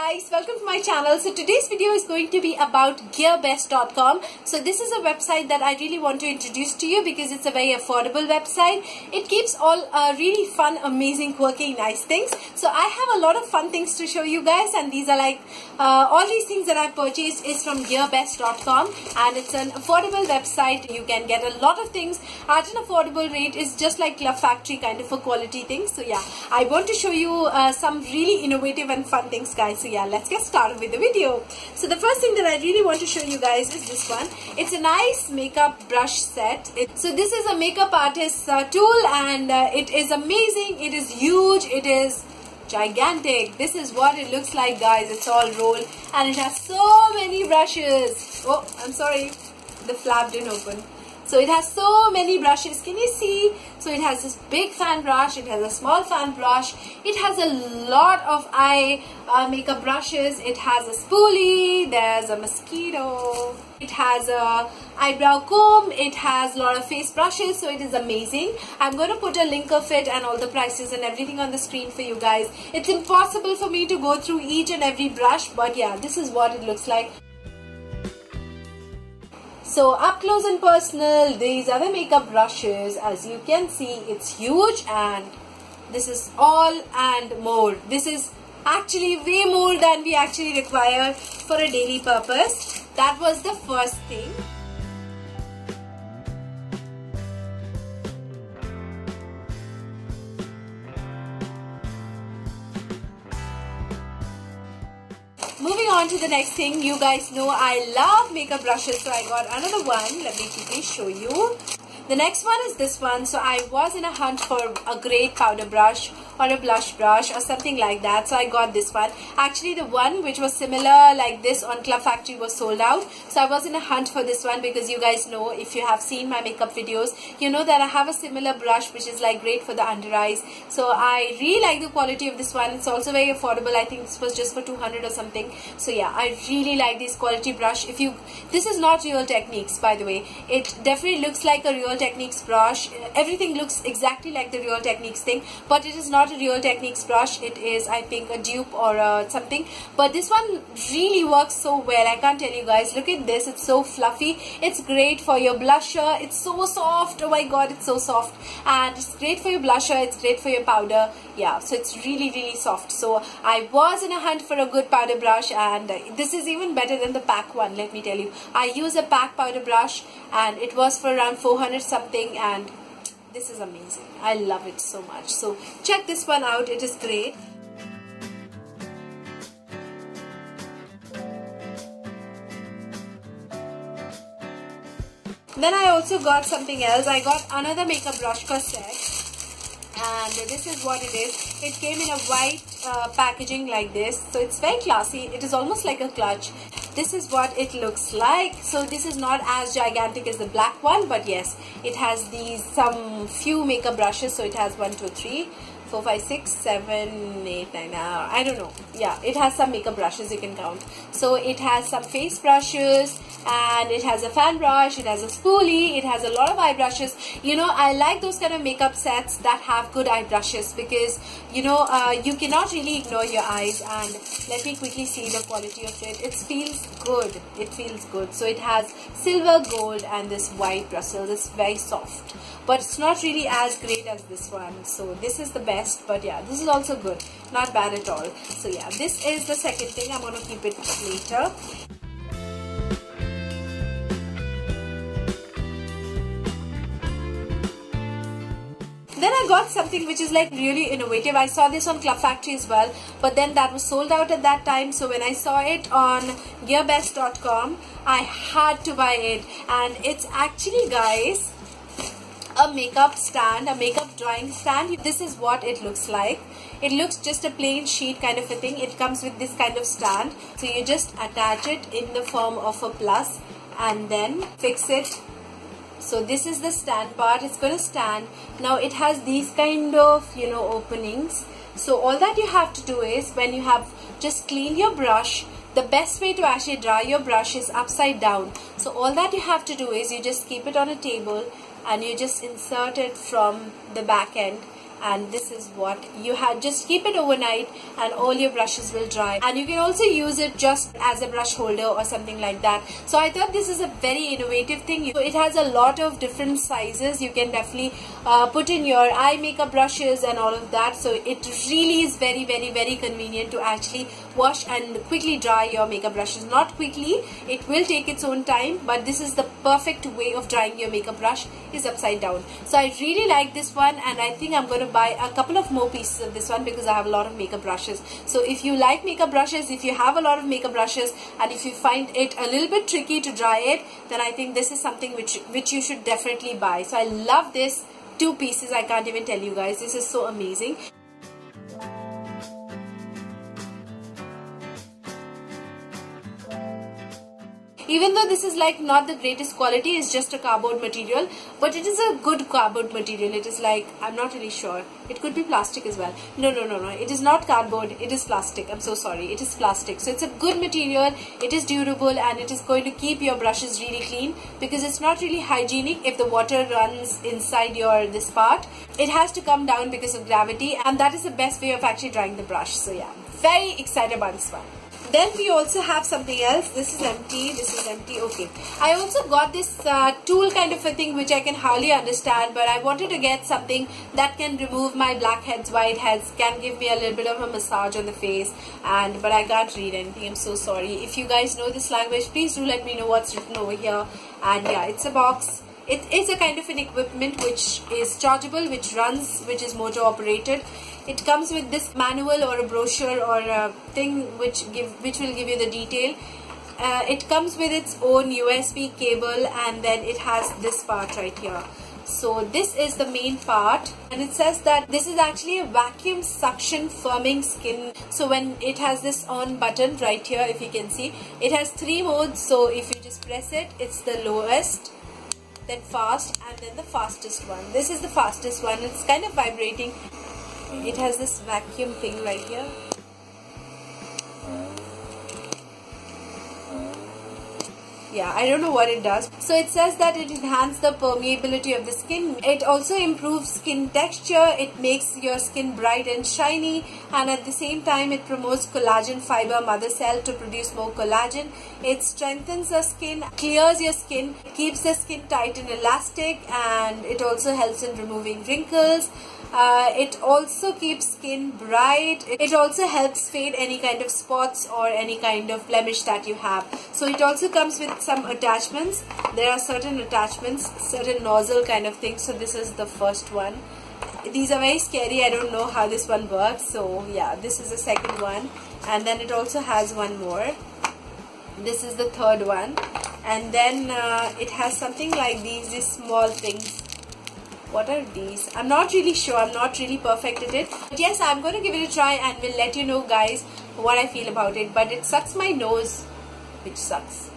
guys, welcome to my channel. So today's video is going to be about gearbest.com. So this is a website that I really want to introduce to you because it's a very affordable website. It keeps all really fun, amazing, quirky, nice things. So I have a lot of fun things to show you guys, and these are like all these things that I've purchased is from gearbest.com, and it's an affordable website. You can get a lot of things at an affordable rate. It's just like Club Factory kind of a quality thing. So yeah, I want to show you some really innovative and fun things, guys. So yeah, let's get started with the video. So the first thing that I really want to show you guys is this one. It's a nice makeup brush set. So this is a makeup artist's tool, and it is amazing. It is huge. It is gigantic. This is what it looks like, guys. It's all rolled and it has so many brushes. Oh, I'm sorry, the flap didn't open. So it has so many brushes. Can you see? So it has this big fan brush, it has a small fan brush, it has a lot of eye makeup brushes, it has a spoolie, there's a mosquito, it has a eyebrow comb, it has a lot of face brushes. So it is amazing. I'm going to put a link of it and all the prices and everything on the screen for you guys. It's impossible for me to go through each and every brush, but yeah, this is what it looks like. So up close and personal, these are the makeup brushes. As you can see, it's huge, and this is all and more. This is actually way more than we actually require for a daily purpose. That was the first thing. Moving on to the next thing, you guys know I love makeup brushes, so I got another one. Let me quickly show you. The next one is this one. So I was in a hunt for a great powder brush or a blush brush or something like that, so I got this one. Actually, the one which was similar like this on Club Factory was sold out, so I was in a hunt for this one because you guys know, if you have seen my makeup videos, you know that I have a similar brush which is like great for the under eyes. So I really like the quality of this one. It's also very affordable. I think this was just for 200 or something. So yeah, I really like this quality brush. This is not Real Techniques, by the way. It definitely looks like a Real Techniques brush. Everything looks exactly like the Real Techniques thing, but it is not a Real Techniques brush. It is, I think, a dupe or something. But this one really works so well. I can't tell you guys. Look at this. It's so fluffy. It's great for your blusher. It's so soft. Oh my god, it's so soft. And it's great for your blusher. It's great for your powder. Yeah, so it's really, really soft. So I was in a hunt for a good powder brush, and this is even better than the pack one, let me tell you. I use a pack powder brush, and it was for around 400 something, and this is amazing. I love it so much. So check this one out. It is great. Then I also got something else. I got another makeup brush cassette, and this is what it is. It came in a white packaging like this, so it's very classy. It is almost like a clutch. This is what it looks like. So this is not as gigantic as the black one, but yes, it has some few makeup brushes. So it has 1 2 3 4 5 6 7 8 9, I don't know. Yeah, it has some makeup brushes, you can count. So it has some face brushes, and it has a fan brush, it has a spoolie, it has a lot of eye brushes. You know, I like those kind of makeup sets that have good eye brushes, because you know, you cannot really ignore your eyes. And let me quickly see the quality of it. It feels good. It feels good. So it has silver, gold, and this white Brussels. It's very soft, but it's not really as great as this one. So this is the best, but yeah, this is also good, not bad at all. So yeah, this is the second thing. I'm going to keep it later. Then I got something which is like really innovative. I saw this on Club Factory as well, but then that was sold out at that time. So when I saw it on gearbest.com, I had to buy it. And it's actually, guys, a makeup stand, a makeup drawing stand. This is what it looks like. It looks just a plain sheet kind of a thing. It comes with this kind of stand. So you just attach it in the form of a plus and then fix it. So this is the stand part. It's going to stand. Now it has these kind of, you know, openings. So all that you have to do is, when you have just cleaned your brush, the best way to actually dry your brush is upside down. So all that you have to do is, you just keep it on a table and you just insert it from the back end, and this is what you had. Just keep it overnight and all your brushes will dry, and you can also use it just as a brush holder or something like that. So I thought this is a very innovative thing. So it has a lot of different sizes. You can definitely put in your eye makeup brushes and all of that. So it really is very convenient to actually wash and quickly dry your makeup brushes. Not quickly, it will take its own time, but this is the perfect way of drying your makeup brush, is upside down. So I really like this one, and I think I'm going to buy a couple of more pieces of this one because I have a lot of makeup brushes. So if you like makeup brushes, if you have a lot of makeup brushes, and if you find it a little bit tricky to dry it, then I think this is something which you should definitely buy. So I love this 2 pieces. I can't even tell you guys, this is so amazing. Even though this is like not the greatest quality, it's just a cardboard material, but it is a good cardboard material. It is like, I'm not really sure, it could be plastic as well. No, it is not cardboard, it is plastic. I'm so sorry, it is plastic. So it's a good material, it is durable, and it is going to keep your brushes really clean, because it's not really hygienic if the water runs inside this part. It has to come down because of gravity, and that is the best way of actually drying the brush. So yeah, very excited about this one. Then we also have something else. This is empty. Okay. I also got this tool kind of a thing which I can hardly understand, but I wanted to get something that can remove my blackheads, whiteheads, can give me a little bit of a massage on the face, but I can't read anything. I'm so sorry. If you guys know this language, please do let me know what's written over here. And yeah, it's a box. It is a kind of an equipment which is chargeable, which runs, which is motor operated. It comes with this manual or a brochure or a thing which will give you the detail. It comes with its own USB cable, and then it has this part right here. So this is the main part, and it says that this is actually a vacuum suction firming skin. So when it has this on button right here, if you can see, it has 3 modes. So if you just press it, it's the lowest, then fast, and then the fastest one. This is the fastest one. It's kind of vibrating. It has this vacuum thing right here. Yeah, I don't know what it does. So it says that it enhances the permeability of the skin. It also improves skin texture. It makes your skin bright and shiny, and at the same time it promotes collagen fiber mother cell to produce more collagen. It strengthens the skin, clears your skin, keeps the skin tight and elastic, and it also helps in removing wrinkles. It also keeps skin bright. It also helps fade any kind of spots or any kind of blemish that you have. So it also comes with some attachments. There are certain attachments, certain nozzle kind of things. So this is the first one. These are very scary. I don't know how this one works. So yeah, this is the second one, and then it also has one more. This is the third one, and then it has something like these small things. What are these? I'm not really sure. I'm not really perfect at it. But yes, I'm going to give it a try and will let you know guys what I feel about it. But it sucks my nose, which sucks.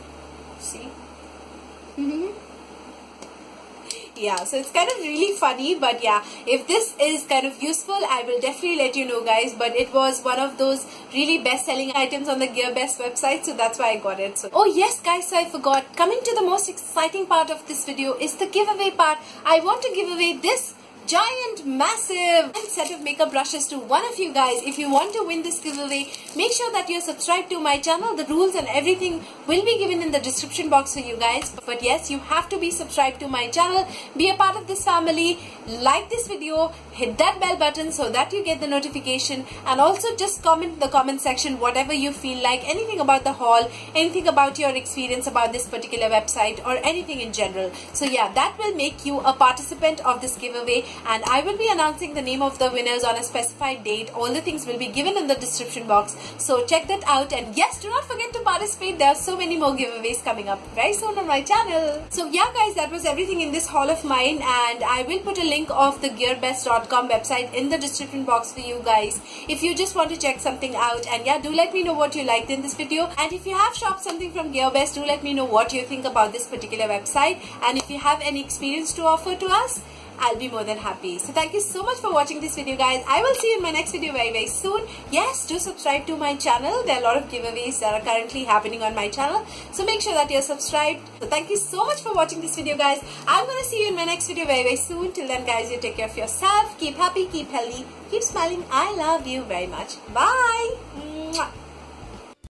See? Yeah, so it's kind of really funny, but yeah, if this is kind of useful, I will definitely let you know guys. But it was one of those really best-selling items on the GearBest website, so that's why I got it. So, oh yes guys, so I forgot. Coming to the most exciting part of this video is the giveaway part. I want to give away this giant, massive set of makeup brushes to one of you guys. If you want to win this giveaway, make sure that you're subscribed to my channel. The rules and everything will be given in the description box for you guys. But yes, you have to be subscribed to my channel, be a part of this family, like this video, hit that bell button so that you get the notification, and also just comment in the comment section whatever you feel like, anything about the haul, anything about your experience about this particular website, or anything in general. So yeah, that will make you a participant of this giveaway, and I will be announcing the name of the winners on a specified date. All the things will be given in the description box, so check that out. And yes, do not forget to participate. There are so many more giveaways coming up very soon on my channel. So yeah guys, that was everything in this haul of mine, and I will put a link of the gearbest.com website in the description box for you guys if you just want to check something out. And yeah, do let me know what you liked in this video, and if you have shopped something from GearBest, do let me know what you think about this particular website, and if you have any experience to offer to us. I'll be more than happy. So thank you so much for watching this video, guys. I will see you in my next video very, very soon. Yes, do subscribe to my channel. There are a lot of giveaways that are currently happening on my channel. So make sure that you're subscribed. So thank you so much for watching this video, guys. I'm going to see you in my next video very, very soon. Till then, guys, you take care of yourself. Keep happy, keep healthy, keep smiling. I love you very much. Bye. Mwah.